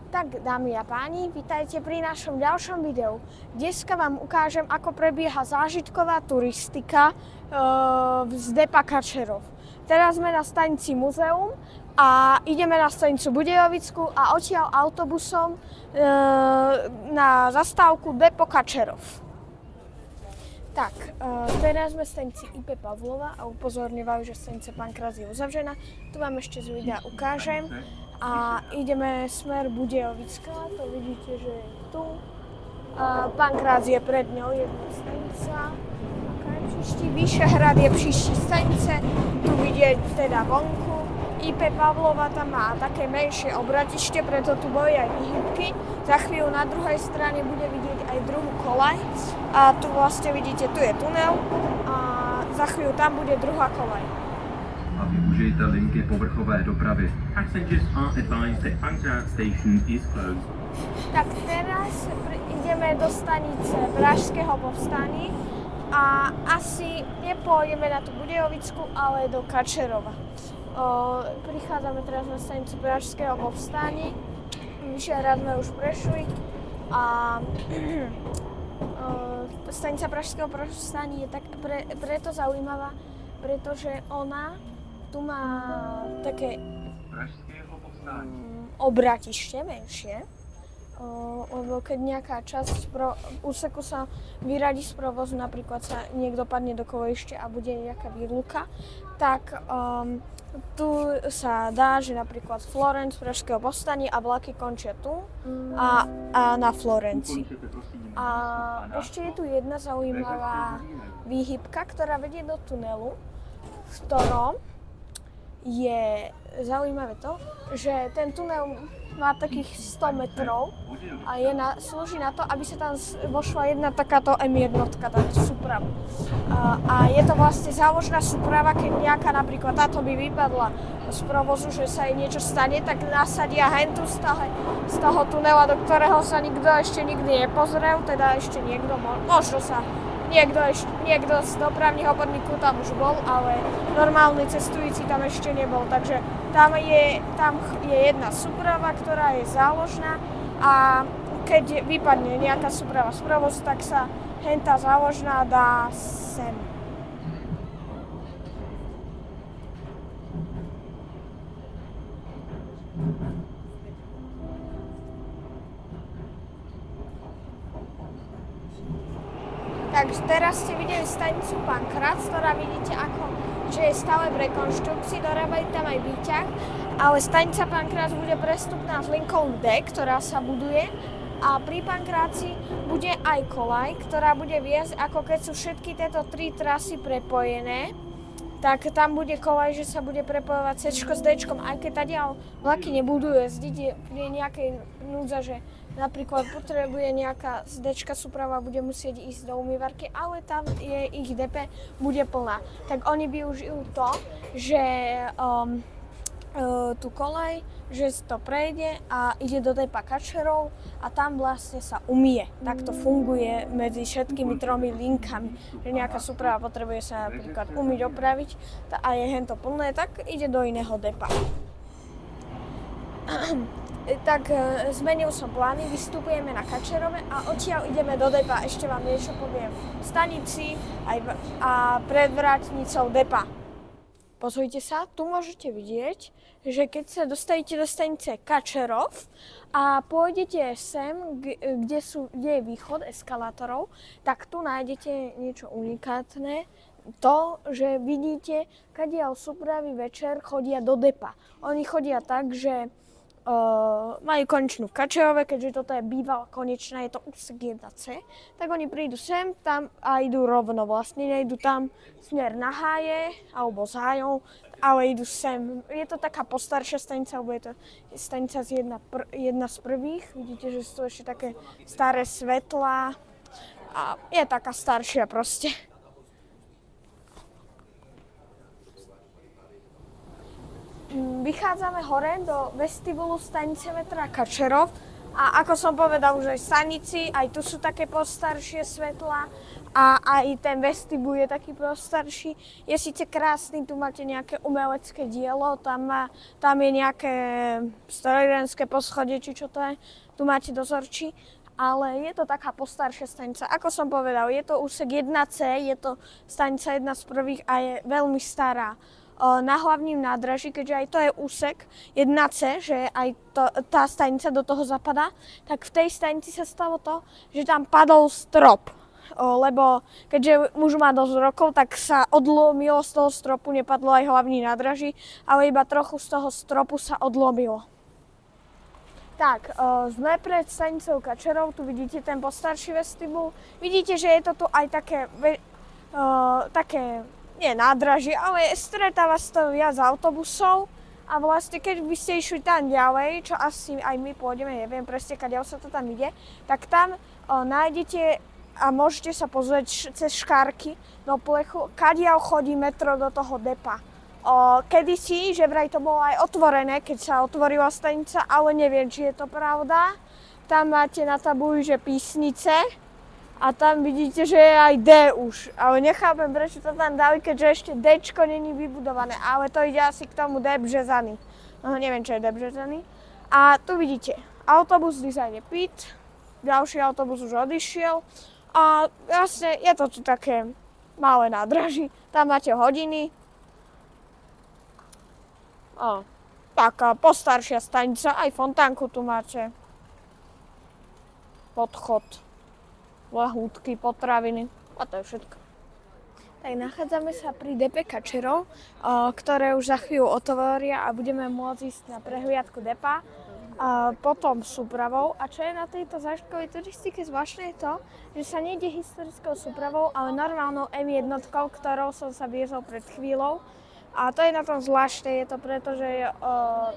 Tak, dámy a páni, vítajte pri našom ďalšom videu. Dneska vám ukážem, ako prebieha zážitková turistika z depa Kačerov. Teraz sme na stanici Muzeum a ideme na stanicu Budějovickú a odtiaľ autobusom na zastávku depo Kačerov. Tak, teraz sme v stanici IP Pavlova a upozorňujú, že stanica Pankrác je uzavřená. Tu vám ešte z videa ukážem. A ideme smer Budějovická, to vidíte, že je tu. Pankrác je pred ňou, jedna stanica. Vyšehrad je příští stanice, tu vidieť teda vonku. IP Pavlova tam má také menšie obratište, preto tu boli aj výhybky. Za chvíľu na druhej strane bude vidieť aj druhú kolaj. A tu vlastne vidíte, tu je tunel a za chvíľu tam bude druhá kolaj. A využijte linky povrchové dopravy. Passengers are advised that Pankrác station is closed. Tak teraz ideme do stanice Pražského povstání a asi nepôjdeme na tú Budějovickú, ale do Kačerova. Prichádzame teraz na stanicu Pražského povstání. Vyšehrad sme už prešli a stanica Pražského povstání je tak preto zaujímavá, pretože ona tu má také obratište menšie, lebo keď nejaká časť úseku sa vyradí z provozu, napríklad sa niekto padne do kolojišťa a bude nejaká výluka, tak tu sa dá, že napríklad Florenc Pražského povstání a vlaky končia tu a na Florenci. A ešte je tu jedna zaujímavá výhybka, ktorá vedie do tunelu, v ktorom je zaujímavé to, že ten tunel má takých 100 metrov a slúži na to, aby sa tam vošla jedna takáto M1, táto súprava. A je to vlastne záložná súprava, keď nejaká napríklad táto by vypadla z provozu, že sa jej niečo stane, tak nasadia hentu z toho tunela, do ktorého sa nikto ešte nikdy nepozrel, teda ešte niekto, možno sa niekto z dopravných obodníkov tam už bol, ale normálny cestujúci tam ešte nebol. Takže tam je jedna súprava, ktorá je záložná a keď vypadne nejaká súprava z provozu, tak sa henta záložná dá sem. Takže teraz ste videli stanicu Pankrác, ktorá vidíte že je stále v rekonštrukcii, dorábajú tam aj výťah, ale stanica Pankrác bude prestupná s linkou D, ktorá sa buduje a pri Pankráci bude aj kolaj, ktorá bude viesť, ako keď sú všetky tieto tri trasy prepojené, tak tam bude kolaj, že sa bude prepojovať C-čko s D-čkom, aj keď tadiaľ vlaky nebudú jazdiť, je nejakej núdza, že napríklad potrebuje nejaká D-čka súprava, bude musieť ísť do umývarky, ale tam ich DP bude plná. Tak oni využijú to, že tú kolaj, že to prejde a ide do depa Kačerov a tam vlastne sa umýje. Tak to funguje medzi všetkými tromi linkami. Že nejaká súprava potrebuje sa napríklad umyť, opraviť a je hento plné, tak ide do iného depa. Tak zmenil som plány, vystupujeme na Kačerove a odtiaľ ideme do depa. Ešte vám niečo poviem v stanici a pred vrátnicou depa. Pozrite sa, tu môžete vidieť, že keď sa dostavíte do stanice Kačerov a pôjdete sem, kde je východ eskalátorov, tak tu nájdete niečo unikátne. To, že vidíte, kadiaľ súpravy večer chodia do depa. Oni chodia tak, že majú konečnú v Kačerove, keďže toto je bývalá konečná, je to úsek 1C, tak oni prídu sem, tam a idú rovno vlastne, nejdú tam smer na Háje, alebo z Hájov, ale idú sem. Je to taká postaršia stanica, alebo je to stanica jedna z prvých, vidíte, že sú ešte také staré svetlá a je taká staršia proste. Vychádzame hore do vestibulu stanice metra Kačerov a ako som povedal už aj stanici, aj tu sú také postaršie svetlá A aj ten vestibul je taký prostarší. Je síce krásny, tu máte nejaké umelecké dielo, tam je nejaké strojírenské poschodie, či čo to je. Tu máte dozorčí, ale je to taká postaršia stanica. Ako som povedal, je to úsek 1C, je to stanica jedna z prvých a je veľmi stará. Na hlavním nádraží, keďže aj to je úsek 1C, že aj tá stanica do toho zapadá, tak v tej stanici sa stalo to, že tam padol strop. Lebo keďže muž má dosť rokov, tak sa odlomilo z toho stropu, nepadlo aj hlavní nádraží, ale iba trochu z toho stropu sa odlomilo. Tak, sme pred stanicou Kačerov, tu vidíte ten postarší vestibul. Vidíte, že je to tu aj také nie nádražie, ale stretáva sa to viac autobusov. A vlastne, keď by ste išli tam ďalej, čo asi aj my pôjdeme, neviem presne, kadiaľ sa to tam ide, tak tam nájdete a môžete sa pozrieť cez škárky do plechu, kadiaľ chodí metro do toho depa. Kedysi, že vraj to bolo aj otvorené, keď sa otvorila stanica, ale neviem, či je to pravda. Tam máte na tabuli, že Písnice a tam vidíte, že je aj D už. Ale nechápem, prečo to tam dali, keďže ešte Dčko není vybudované, ale to ide asi k tomu Debřezany. No, neviem, čo je Debřezany. A tu vidíte, autobus dizajne PIT, ďalší autobus už odišiel. A vlastne je to tu také malé nádraží. Tam máte hodiny. Taká postaršia stanica, aj fontánku tu máte. Podchod, lahúdky, potraviny a to je všetko. Tak nachádzame sa pri depe Kačerov, ktoré už za chvíľu otvoria a budeme môcť ísť na prehliadku depa. Potom súpravou. A čo je na tejto zážitkovej turistike zvláštne je to, že sa nejde historickou súpravou, ale normálnou M1, ktorou som sa viezol pred chvíľou. A to je na tom zvláštne, je to preto, že je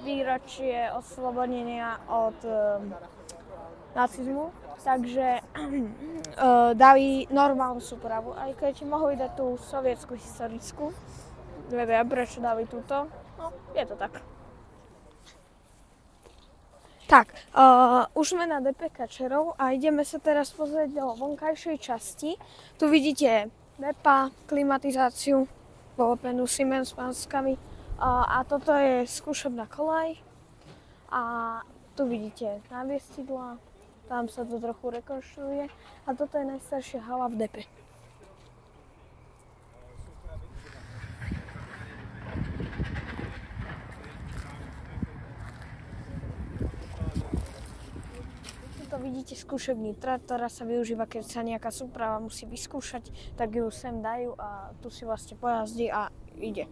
výročie oslobodenia od nacizmu. Takže dali normálnu súpravu, aj keď mohli dať tú sovietsku historickú. Neviem, prečo dali túto. No, je to tak. Tak, už sme na depe Kačerov a ideme sa teraz pozrieť do vonkajšej časti. Tu vidíte depa, klimatizáciu, polopenú Siemens s panskami a toto je skúšobná koľaj. A tu vidíte náviestidlá, tam sa to trochu rekonštruuje a toto je najstaršia hala v depe. Vidíte skúšební trať, ktorá sa využíva, keď sa nejaká súprava musí vyskúšať, tak ju sem dajú a tu si vlastne pojazdí a ide.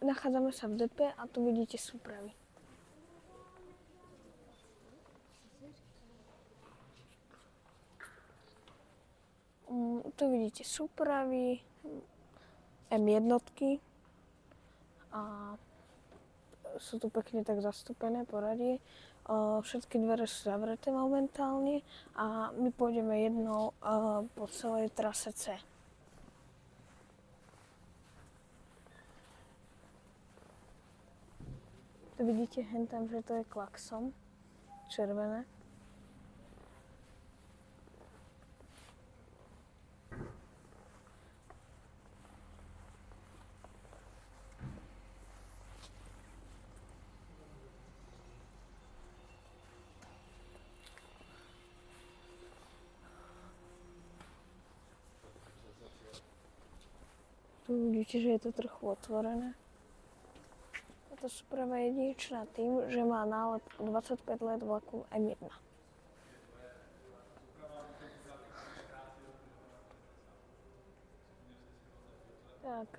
Nachádzame sa v depe a tu vidíte súpravy. Tu vidíte súpravy, M1 a sú tu pekne tak zastúpené poradie. Všetky dvere sú zavreté momentálne a my pôjdeme jednou po celej trase C. Tu vidíte hentam, že to je klakson, červené. Tu vidíte, že je to trochu otvorené. táto súprava je jedinečná tým, že má nálepku 25 let vlaku M1. Tak,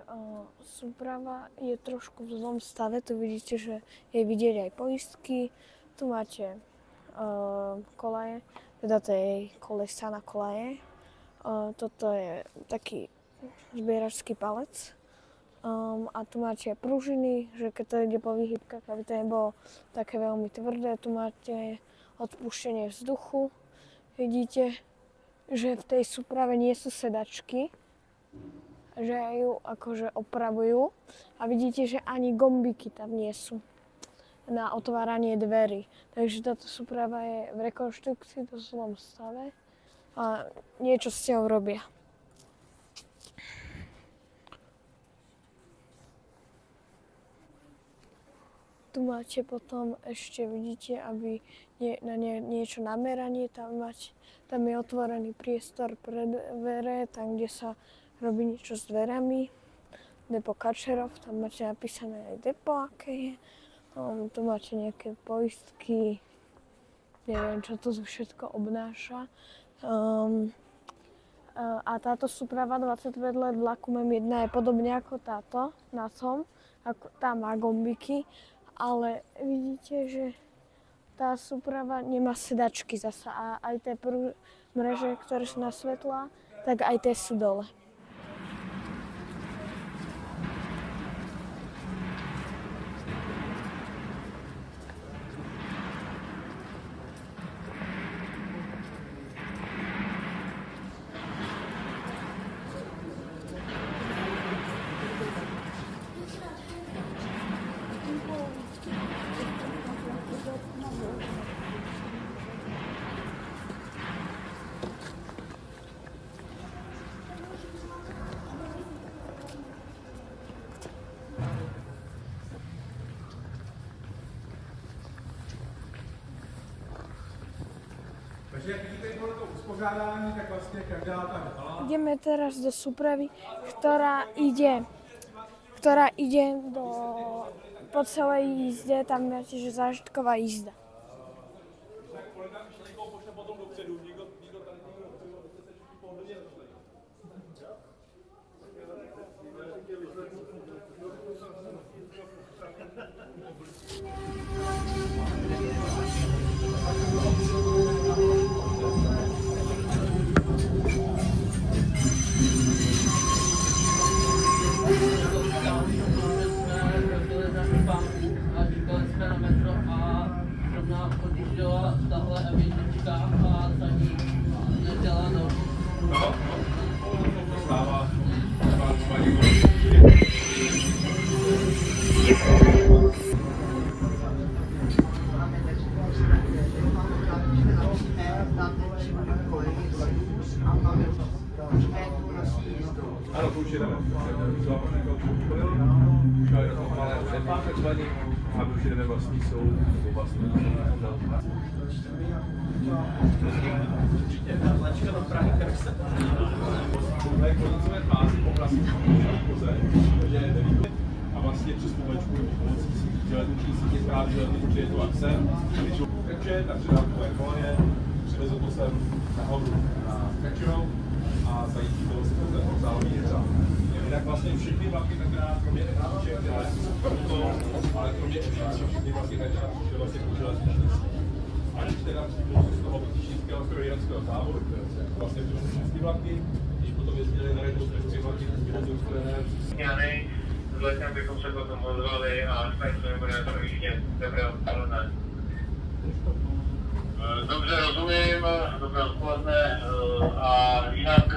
súprava je trošku v zlom stave, tu vidíte, že je vidieť aj poistky, tu máte kolaje, teda to je kolesa na kolaje, toto je taký zbieračský palec a tu máte pružiny, že keď to ide po výhybkách, aby to nebolo také veľmi tvrdé, tu máte odpúštenie vzduchu, vidíte, že v tej súprave nie sú sedačky, že ju akože opravujú a vidíte, že ani gombiky tam nie sú na otváranie dverí. Takže táto súprava je v rekonštrukcii v zlom stave a niečo s ňou robia. Tu máte potom ešte, vidíte, aby na niečo nameranie, tam je otvorený priestor pre dvere, tam kde sa robí niečo s dverami, depo Kačerov, tam máte napísané aj depo, aké je. Tu máte nejaké poistky, neviem, čo to všetko obnáša. A táto súprava 25 let vlaku M1 je podobne ako táto, na tom, ako tá má gombiky, ale vidíte, že tá súprava nemá sedačky zasa a aj tie mreže, ktoré sú na svetla, tak aj tie sú dole. Takže jak vidíte podle toho uspořádání, tak vlastně každá ta hala... Ideme teraz do súpravy, ktorá ide po celej jízde, tam máte, že zážitková jízda. Ano, to už jedeme. A my už jedeme vlastní soud, nebo vlastní určitě ta tlačka do Prahy, kterou se tohle je konicové fázi po klasickém koze, takže nevím. A vlastně přes pobočku pomocí železniční sítě správy železniční přijde to akcent, když ho teče, tak se dá po koloně, přivezl to sem nahoru na Kačerov a zajistí to se to závodní hřa. Jinak vlastně všechny vlaky tenkrát, kromě Evříček, které jsou proto, ale kromě Evříček všechny vlaky tenkrát přišly vlastně po železniční sítě. A když teda přišlo z toho Vytíšínského strojírenského závodu, které se vlastně přišly všechny vlaky, když potom jezdili na jednou z těch vlaky, které jsou spojené. S letem bychom se potom ozvali a jsme budeme to ještě dobré odpoledne. Dobře rozumím, dobré odpoledne a jinak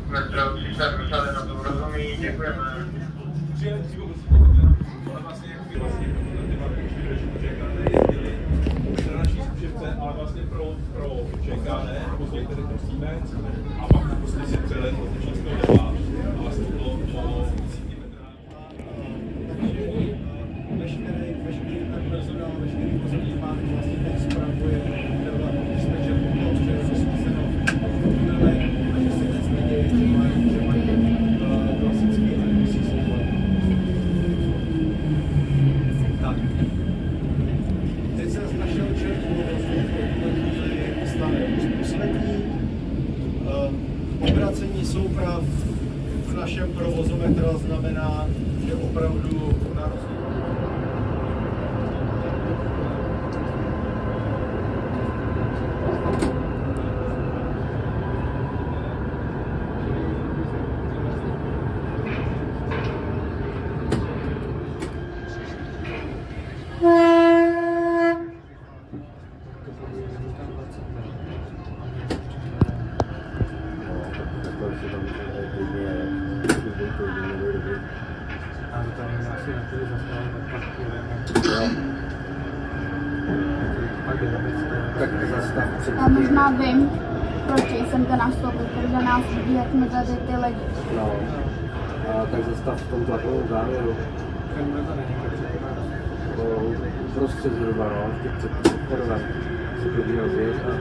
metro 300 na to rozumí, děkujeme. Ale vlastně pro ČK ne, později tedy pro Siemens a pak prostě si přelet od Čínského deva a vlastně to síti metra. Veškerý personál, veškerý pozemní plány vlastně teď spravuje dispečer toho, že je rozsvíceno v tunelech a že se nic neděje, že mají klasický Zařízení souprav v našem provozometru znamená, že opravdu na rozdíl. Já možná vím, proč jsem to nastoupil, protože nás vidí, jak my tady ty lidi. No, a tak zastav v tom tlakovém závěru. Prostřed zhruba, no, ještě před podporem se probíhal zvěř a...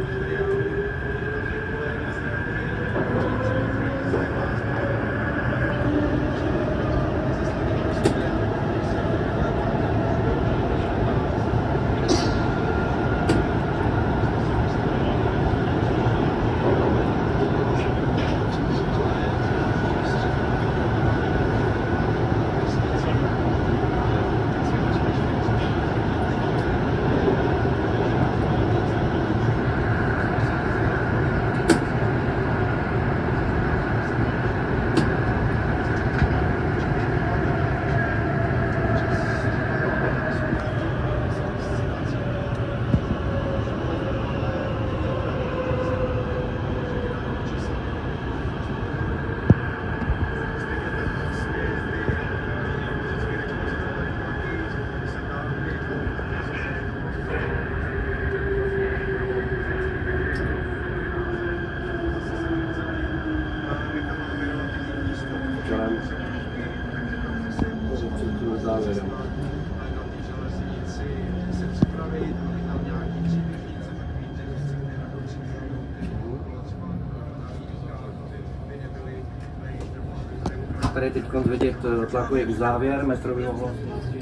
Tady teď vidět tlakový závěr, metro by mohlo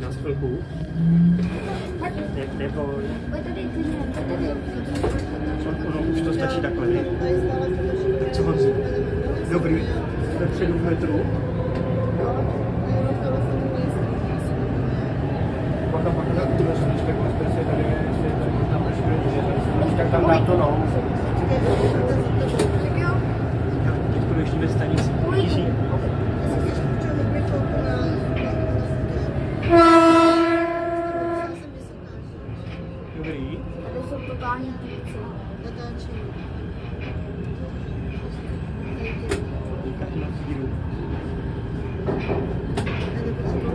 na chvilku. Už to stačí takhle. Co mám si? Dobrý, vepředu v metru. Tak tam dá to no. Teď budu ještě ve stanici. Dobrý. Tady jsou totální píci.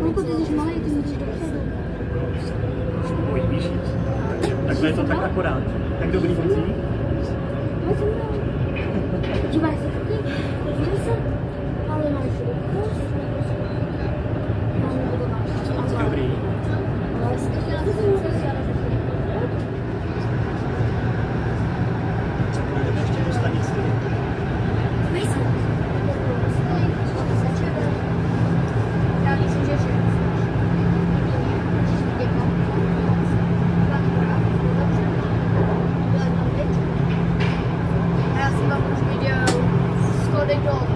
Pokud ty jsi malý, ty musíš dopředu. Víš, takhle je to tak akorát. Tak dobrý vozí. Dívaj se, dívej se. Ale máš dobrý. Ještě do stanice. Já myslím, že já jsem tam už viděl schody dolů.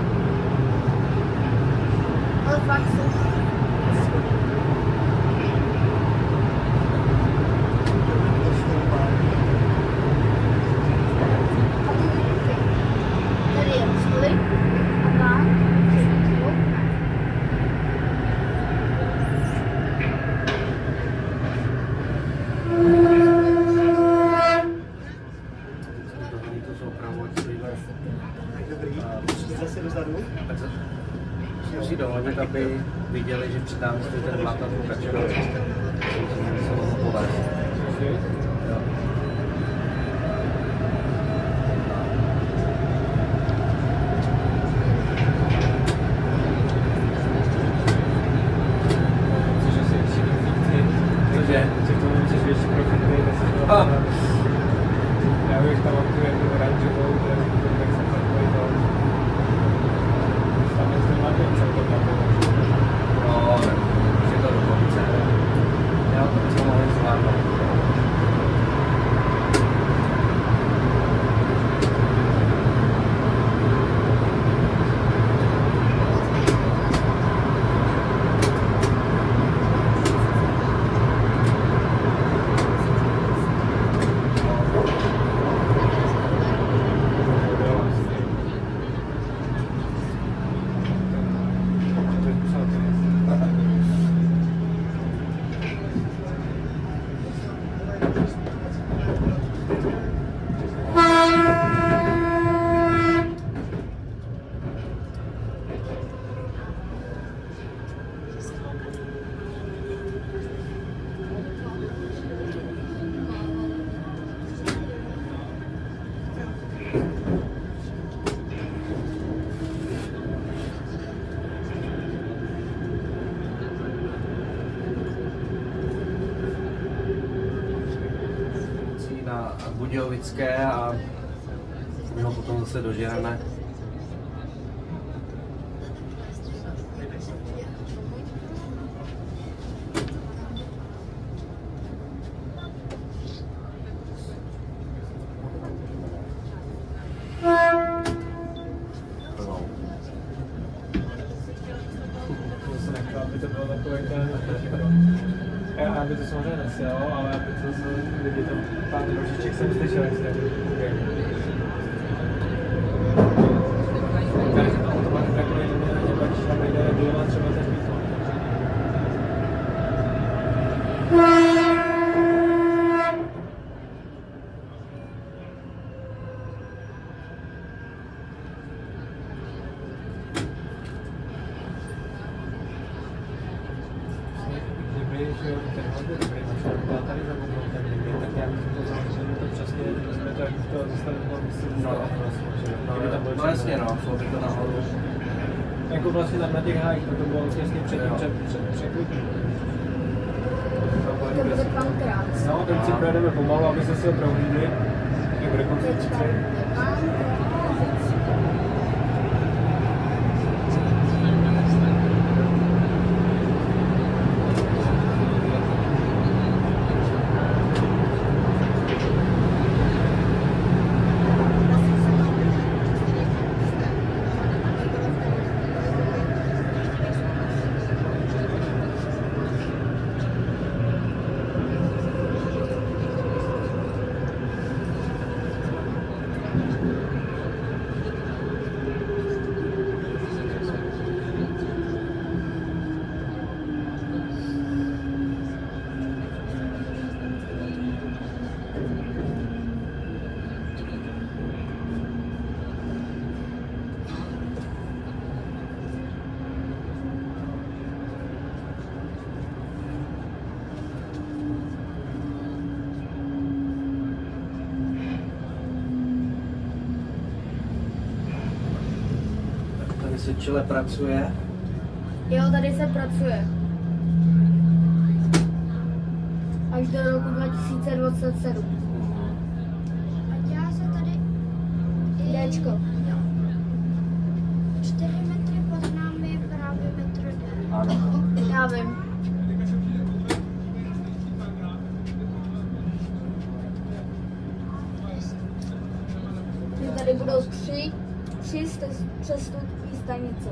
Ale fakt jsou schody. Tady je schody a tam musí dohodit, aby viděli, že před námi stojí ten vlak a pokračuje. Se mohlo povést. Já bych tam mám tu jednu oranžovou, tak jsem takový to. Tam je ten mladý celkem na to. No, tak už je to dokonce. Já to bychom mohli zvládnout. budějovické a my ho potom zase doženeme. Aby to bylo takové, aby to samozřejmě neselo, ale aby to lidi tam pár rožiček jsem slyšel, jak se takže to automat takový, že mě na ně bačí a nejde nebylo třeba ten výkon. No jasně, no, šlo by to nahoru. Jako vlastně tam na těch hájích, to bylo těsně před překvitním. To bude pankrát. No, teď si projedeme pomalu, aby se si ho prohlídli. Jak bude koncepce. Tady se čile pracuje. Jo, tady se pracuje. Až do roku 2027. A dělá se tady i... Dčko. Jo. 4 metry pod námi je právě metro D. Ano. Já vím. Tady budou tři přestupní stanice.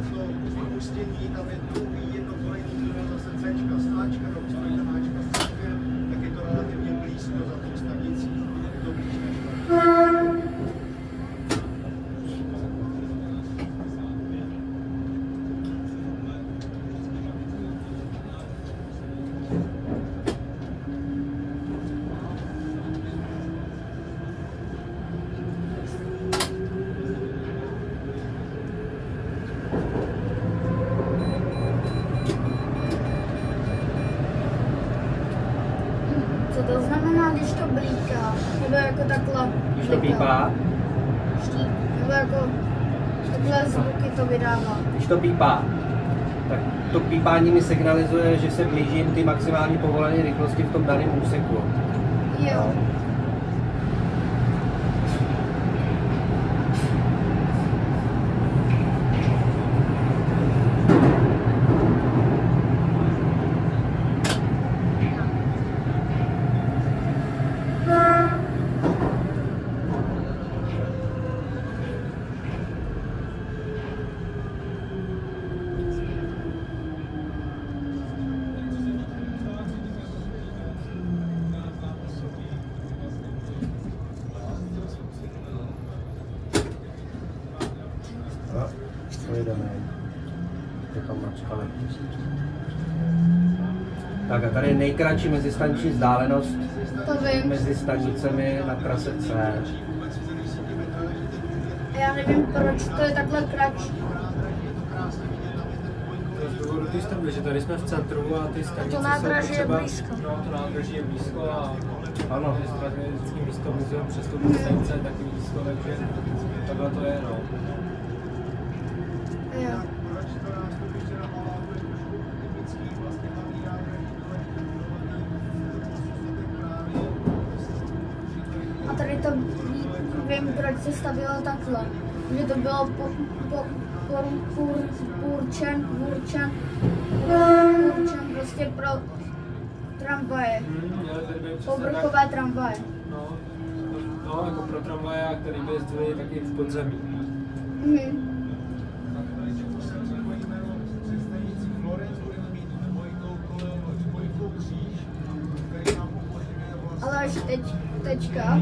tohleto upustění, tam je druhý jedno kolejný tunel zase Cčka z Ačka, do spojka Ačka z Cčkem, tak je to relativně blízko za tou stanicí. Je to blíž než Co to znamená, když to blíká? Nebo jako takhle Když to pípá, Štíp. Nebo jako takhle zvuky to vydává. když to pípá, tak to pípání mi signalizuje, že se blížím ty maximální povolené rychlosti v tom daném úseku. Jo. Pojedeme. Je tam načkali. Tak a tady je nejkratší mezistanční vzdálenost To vím. mezi stanicemi na trase C. Já nevím, proč to je takhle kratší. Z důvodu té stavby, že tady jsme v centru a ty stanice To nádraží jsou je potřeba, blízko. No, to nádraží je blízko a Ano. je strategický místo muzeum přestoupit stanice je taky blízko, takže takhle to je, no. Jo. A tady to vím, proč se stavělo takhle. Že to bylo určen prostě pro tramvaje. Měly tady být přesně Povrchové tramvaje. No, jako pro tramvaje, který by jezdili taky v podzemí. Mhm. Ale až teďka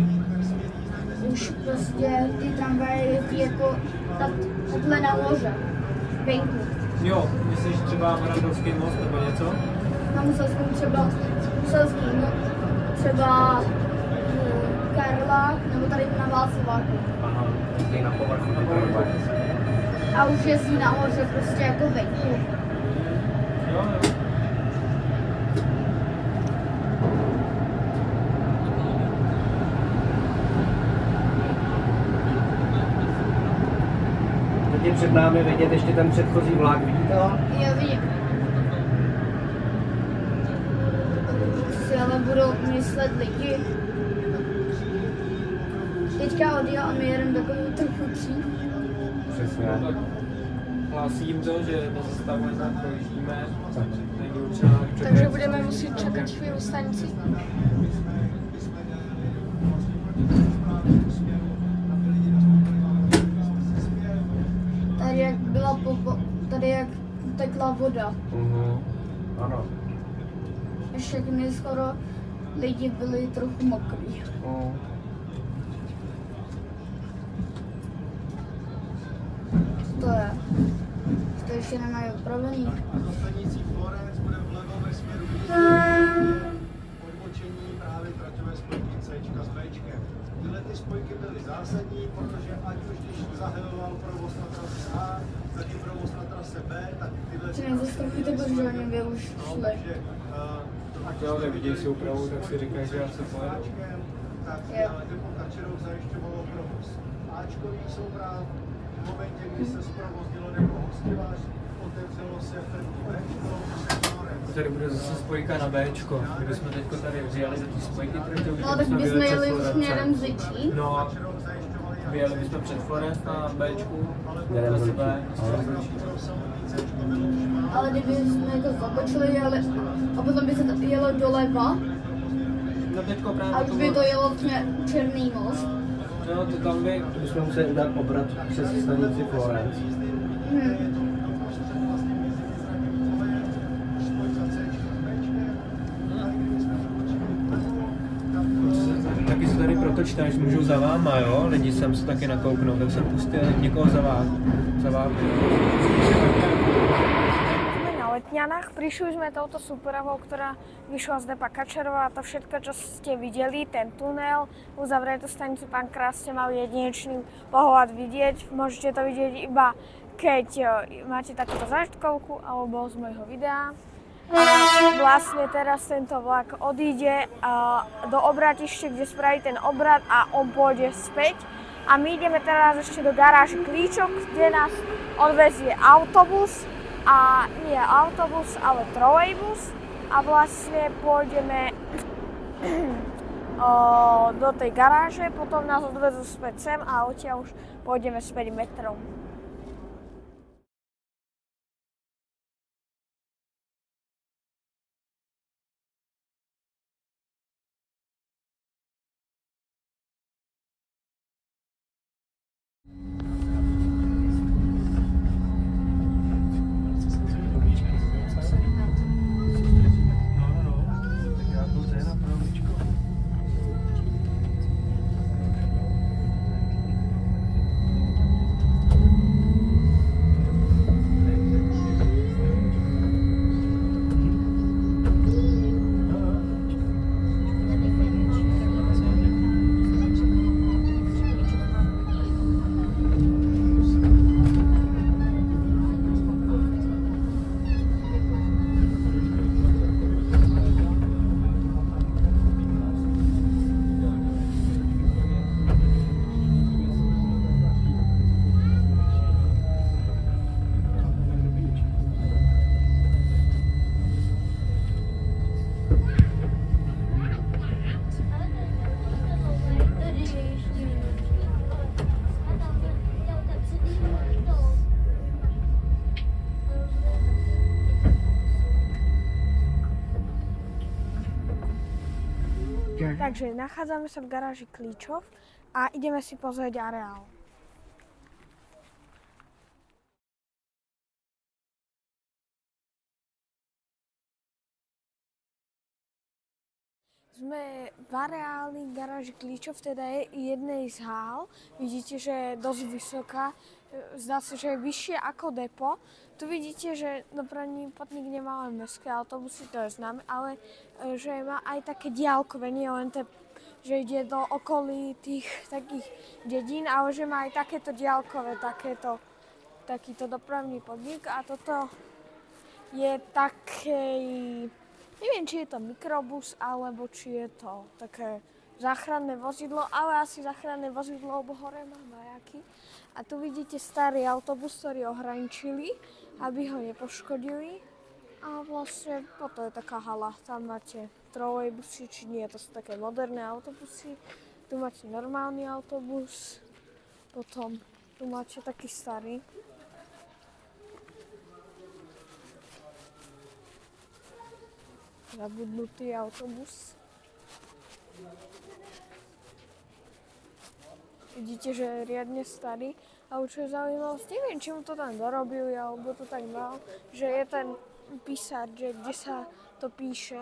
už prostě ty tramvaje jezdí jako takhle na lože, venku. Jo, myslíš třeba Marandovský most nebo něco? Na Muselském třeba Karlák nebo tady na Václaváku. Aha, jezdí na povrchu ty tramvaje. A už jezdí nahoře prostě jako venku. Jo. Teď je před námi vidět ještě ten předchozí vlak, vidíte ho? Jo, vidím. Si ale budou myslet lidi. Teďka odjel a my jedeme takovou trochu dřív. Přesně. Hlásí jim to, že to zastavuje, projíždíme. Takže budeme muset čekat chvíli stanici. Tady jak tekla voda. Ano. Všechny skoro lidi byli trochu mokrý. To je. To ještě nemají opravený. Na stanici Florence bude vlevo ve směru odbočení právě traťové spojky Cčka s Bčkem. Tyhle ty spojky byly zásadní, protože ať už když zahajoval provoz na trase A, tak i provoz na trase B, tak tyhle... Či nezastavujte, protože oni by už šli. Jo, nevidí si úpravu, tak si říkají, že já se pojedu. Tak depo Kačerov zajišťovalo provoz Ačkový souprav. V momentě, kdy se zprovoznilo depo Hostivař, otevřelo se první Bčko, Tady bude zase spojka na Bčko. Kdybychom teď tady vzjeli za ty spojky traťové, No tak bychom jeli už směrem z Řečí. No, vyjeli bychom před Florence na Bčku, Jdeme za z sebe. Ale kdyby jsme jako zabočili a potom by se to jelo doleva No teďko právě a už by to jelo Černý most. No, to tam by... To bychom museli udělat obrat přes stanici Florence. natočíte, než můžou za váma, jo? Lidi sem se taky nakouknou, tak se pustě někoho za vámi. Na Letňanách prišli sme touto súpravou, ktorá vyšla z depa Kačerova a to všetko, čo ste videli, ten tunel, uzavretú stanicu Pankrás ste mali jedinečný pohľad vidieť. Môžete to vidieť iba keď máte takúto zážitkovku alebo z môjho videa. A vlastne teraz tento vlak odíde do obratište, kde spraví ten obrat a on pôjde späť. A my ideme teraz ešte do garáže Klíčov, kde nás odvezie autobus. A nie autobus, ale trolejbus. A vlastne pôjdeme do tej garáže, potom nás odvezú späť sem a odtiaľ už pôjdeme späť metrom. Takže nachádzame sa v garáži Klíčov a ideme si pozrieť areál. Sme v areáli garáži Klíčov, teda je jednej z hál. Vidíte, že je dosť vysoká. Zdá sa, že je vyššie ako depo. Tu vidíte, že dopravný podnik nemá len mestské autobusy, to je známe, ale že má aj také diaľkové, nie len že ide do okolí tých takých dedín, ale že má aj takéto diaľkové, takýto dopravný podnik. A toto je taký, neviem, či je to mikrobus, alebo či je to také záchranné vozidlo, ale asi záchranné vozidlo, lebo hore má majaky. A tu vidíte starý autobus, ktorý ohraničili, aby ho nepoškodili. A vlastne toto je taká hala. Tam máte trolejbusy, či nie, to sú také moderné autobusy. Tu máte normálny autobus. Potom tu máte taký starý. Zabudnutý autobus. Vidíte, že je riadne starý. A čo je zaujímavosť, neviem, či mu to tam dorobili, alebo to tak mal, že je ten písať, že kde sa to píše,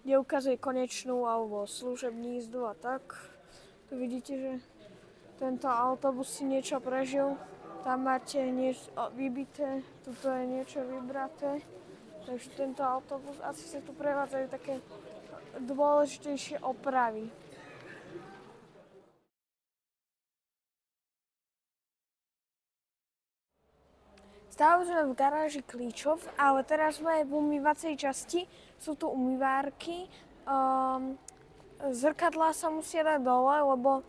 kde ukazuje konečnú alebo služební jízdu a tak. Tu vidíte, že tento autobus si niečo prežil. Tam máte niečo vybité, tuto je niečo vybraté. Takže tento autobus, asi sa tu prevádzajú také dôležitejšie opravy. Stále sme v garáži Klíčov, ale teraz sme v umývacej časti. Sú tu umývárky. Zrkadlá sa musia dať dole, lebo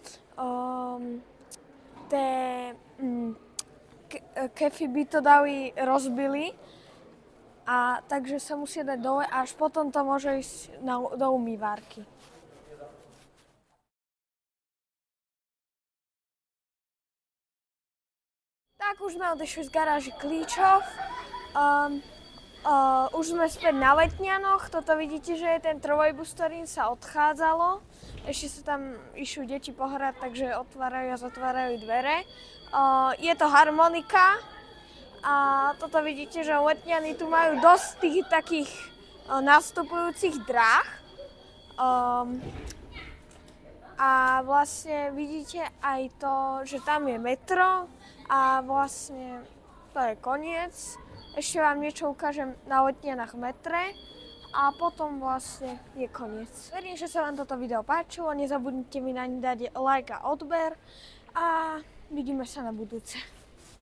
kefy by to dali rozbili. A takže sa musia dať dole a až potom to môže ísť do umývárky. Tak už sme odešli z garáži Klíčov. Už sme späť na Letňanoch. Toto vidíte, že je ten trolejbus, ktorým sa odchádzalo. Ešte sa tam išli deti pohrať, takže otvárajú a zatvárajú dvere. Je to harmonika. A toto vidíte, že Letňany tu majú dosť tých takých nastupujúcich dráh. A vlastne vidíte aj to, že tam je metro a vlastne to je koniec. Ešte vám niečo ukážem na Letnianach v metre a potom vlastne je koniec. Verím, že sa vám toto video páčilo, nezabudnite mi naň dať like a odber a vidíme sa na budúce.